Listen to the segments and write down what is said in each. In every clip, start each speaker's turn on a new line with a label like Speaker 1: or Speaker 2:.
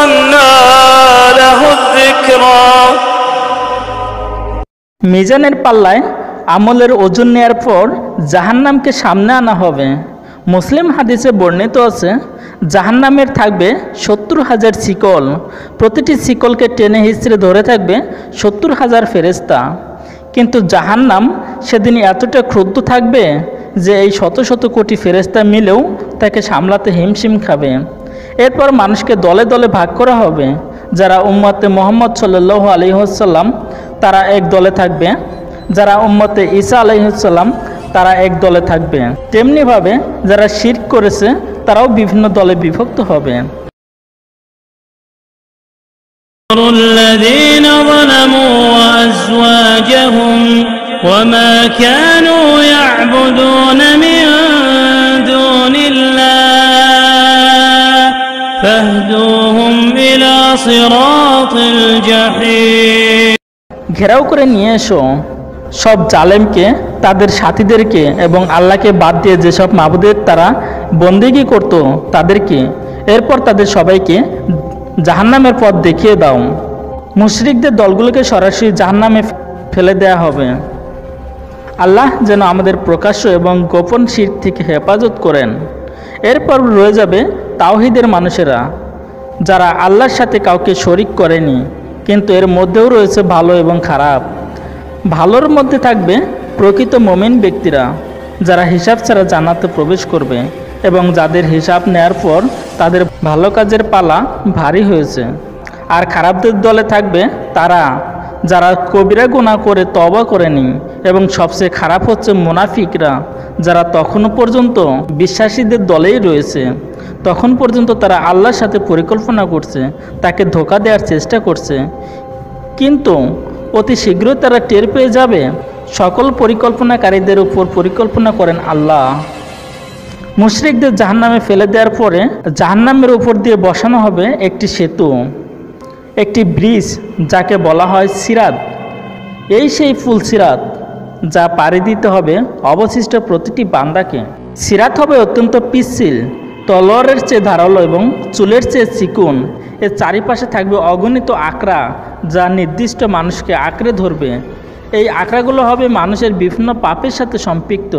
Speaker 1: أنى له الذكرى
Speaker 2: মিজানের পাল্লায় আমলের ওজন নেয়ার পর জাহান্নামকে সামনে আনা হবে। মুসলিম হাদিসে বর্ণিত আছে, জাহান্নামের থাকবে 70,000 শিকল, প্রতিটি শিকলকে টেনে হিঁচড়ে ধরে থাকবে 70,000 ফেরেশতা। কিন্তু জাহান্নাম সেদিন এতটা ক্ষুব্ধ থাকবে যে এই শত শত কোটি ফেরেশতা মিলেও তাকে সামলাতে হিমশিম খাবে। এরপর মানুষকে দলে দলে ভাগ করা হবে। যারা উম্মতে মুহাম্মদ সাল্লাল্লাহু আলাইহি ওয়াসাল্লাম তারা এক দলে থাকবে, যারা উম্মতে ঈসা আলাইহিস সালাম তারা এক দলে থাকবে। তেমনিভাবে যারা শিরক করেছে তারাও বিভিন্ন দলে বিভক্ত হবে।
Speaker 3: الذين ظلموا وأزواجهم وما كانوا يعبدون من دون الله فاهدوهم إلى صراط الجحيم
Speaker 2: ঘেরাও করে নিয়ে এসো সব জালেমকে, তাদের সাথীদেরকে এবং আল্লাহকে বাদ দিয়ে যেসব মাবুদের তারা বন্দেগী করত তাদেরকে। এরপর তাদের সবাইকে জাহান্নামের পথ দেখিয়ে দাও। মুশরিকদের দলগুলোকে সরাসরি জাহান্নামে ফেলে দেয়া হবে। আল্লাহ যেন আমাদের প্রকাশ্য এবং গোপন শিরক থেকে হেফাজত করেন। এরপর রয়ে যাবে তাওহীদের মানুষেরা, যারা আল্লাহর সাথে কাউকে শরিক করেনি। কিন্তু এর মধ্যেও রয়েছে ভালো এবং খারাপ। ভালোর মধ্যে থাকবে প্রকৃত মুমিন ব্যক্তিরা, যারা হিসাব ছাড়া জান্নাতে প্রবেশ করবে এবং যাদের হিসাব নেয়ার পর তাদের ভালো কাজের পালা ভারী হয়েছে। আর খারাপদের দলে থাকবে তারা, যারা কবিরা গুনাহ করে তওবা করেনি। এবং সবচেয়ে খারাপ হচ্ছে মুনাফিকরা, যারা তখনও পর্যন্ত বিশ্বাসীদের দলেই রয়েছে। তখন পর্যন্ত তারা আল্লাহর সাথে পরিকল্পনা করছে, তাকে ধোঁকা দেওয়ার চেষ্টা করছে। কিন্তু অতি শীঘ্রই তারা টের পেয়ে যাবে সকল পরিকল্পনাকারীদের উপর পরিকল্পনা করেন আল্লাহ। মুশরিকদের জাহান্নামে ফেলে দেওয়ার পরে জাহান্নামের উপর দিয়ে বসানো হবে একটি সেতু, একটি ব্রিজ, যাকে বলা হয় সিরাত। এই সেই ফুল সিরাত যা পাড়ি দিতে হবে অবশিষ্ট প্রতিটি বান্দাকে। সিরাত হবে অত্যন্ত পিচ্ছিল, তলোয়ারের চেয়ে ধারালো এবং চুলের চেয়ে চিকন। এর চারিপাশে থাকবে অগণিত আকড়া, যা নির্দিষ্ট মানুষকে আঁকড়ে ধরবে। এই আঁকড়াগুলো হবে মানুষের বিভিন্ন পাপের সাথে সম্পৃক্ত।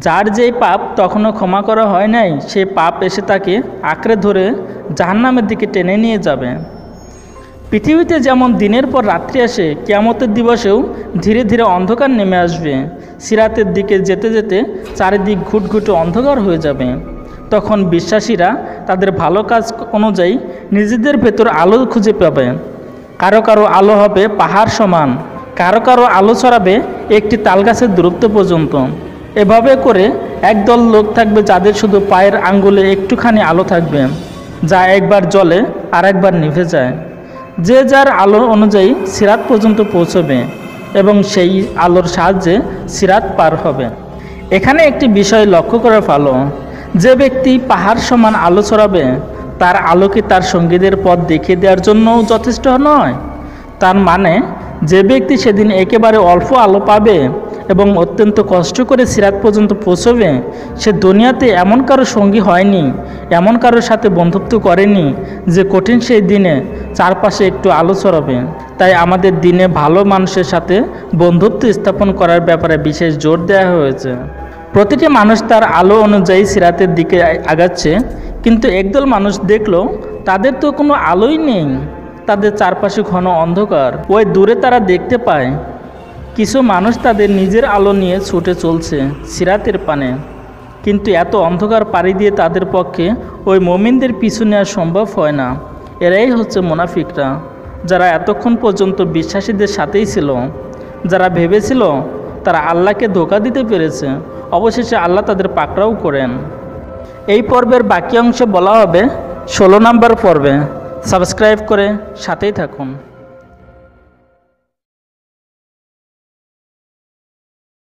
Speaker 2: যার যেই পাপ তখনও ক্ষমা করা হয় নাই, সেই পাপ এসে তাকে আঁকড়ে ধরে জাহান্নামের দিকে টেনে নিয়ে যাবে। পৃথিবীতে যেমন দিনের পর রাত্রি আসে, কিয়ামতের দিবসেও ধীরে ধীরে অন্ধকার নেমে আসবে। সিরাতের দিকে যেতে যেতে চারিদিক ঘুটঘুটে অন্ধকার হয়ে যাবে। তখন বিশ্বাসীরা তাদের ভালো কাজ অনুযায়ী নিজেদের ভেতর আলো খুঁজে পাবে। কারো কারো আলো হবে পাহাড় সমান, কারো কারো আলো ছড়াবে একটি তালগাছের দূরত্ব পর্যন্ত। এভাবে করে একদল লোক থাকবে যাদের শুধু পায়ের আঙ্গুলে একটুখানি আলো থাকবে, যা একবার জ্বলে আর একবার নিভে যায়। যে যার আলো অনুযায়ী সিরাত পর্যন্ত পৌঁছবে এবং সেই আলোর সাহায্যে সিরাত পার হবে। এখানে একটি বিষয় লক্ষ্য করে ভালো, যে ব্যক্তি পাহাড় সমান আলো ছড়াবে তার আলো কি তার সঙ্গীদের পথ দেখিয়ে দেওয়ার জন্যও যথেষ্ট নয়? তার মানে যে ব্যক্তি সেদিন একেবারে অল্প আলো পাবে এবং অত্যন্ত কষ্ট করে সিরাত পর্যন্ত পৌঁছবে, সে দুনিয়াতে এমন কারো সঙ্গী হয়নি, এমন কারোর সাথে বন্ধুত্ব করেনি যে কঠিন সেই দিনে চারপাশে একটু আলো ছড়াবে। তাই আমাদের দিনে ভালো মানুষের সাথে বন্ধুত্ব স্থাপন করার ব্যাপারে বিশেষ জোর দেওয়া হয়েছে। প্রতিটি মানুষ তার আলো অনুযায়ী সিরাতের দিকে আগাচ্ছে, কিন্তু একদল মানুষ দেখলো তাদের তো কোনো আলোই নেই, তাদের চারপাশে ঘন অন্ধকার। ওই দূরে তারা দেখতে পায় কিছু মানুষ তাদের নিজের আলো নিয়ে ছুটে চলছে সিরাতের পানে, কিন্তু এত অন্ধকার পাড়ি দিয়ে তাদের পক্ষে ওই মুমিনদের পিছু নেওয়া সম্ভব হয় না। এরাই হচ্ছে মুনাফিকরা, যারা এতক্ষণ পর্যন্ত বিশ্বাসীদের সাথেই ছিল, যারা ভেবেছিল তারা আল্লাহকে ধোঁকা দিতে পেরেছে। অবশেষে আল্লাহ তাদের পাকড়াও করেন। এই পর্বের বাকি অংশে বলা হবে 16 নম্বর পর্বে। সাবস্ক্রাইব করে সাথেই থাকুন।